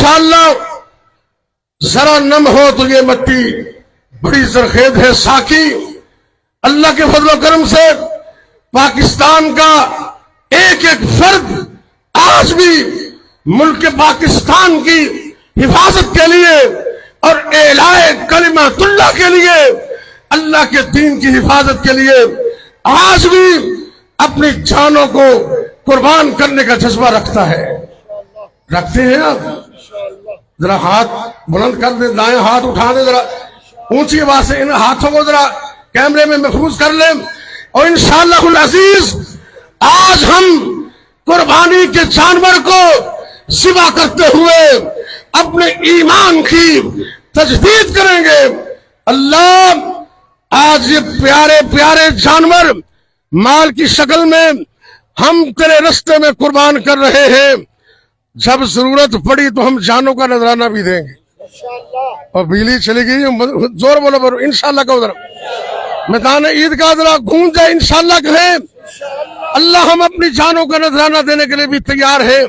انشاءاللہ ذرا نم ہو تو یہ مٹی بڑی زرخیز ہے ساکی. اللہ کے فضل و کرم سے پاکستان کا ایک ایک فرد آج بھی ملک پاکستان کی حفاظت کے لیے اور اعلاء کلمۃ اللہ کے لیے، اللہ کے دین کی حفاظت کے لیے آج بھی اپنی جانوں کو قربان کرنے کا جذبہ رکھتا ہے. رکھتے ہیں آپ؟ ذرا ہاتھ بلند کر دیں، دائیں ہاتھ اٹھا دیں، ذرا اونچی آواز سے ان ہاتھوں کو ذرا کیمرے میں محفوظ کر لیں. اور انشاءاللہ العزیز آج ہم قربانی کے جانور کو ذبح کرتے ہوئے اپنے ایمان کی تجدید کریں گے. اللہ آج یہ پیارے پیارے جانور مال کی شکل میں ہم تیرے رستے میں قربان کر رہے ہیں. جب ضرورت پڑی تو ہم جانوں کا نذرانہ بھی دیں گے. اور بجلی چلی گئی، زور بولو برو انشاءاللہ کا ادھر میدان عید کا ذرا گونج جائے انشاءاللہ کہیں. اللہ ہم اپنی جانوں کا نذرانہ دینے کے لیے بھی تیار ہیں.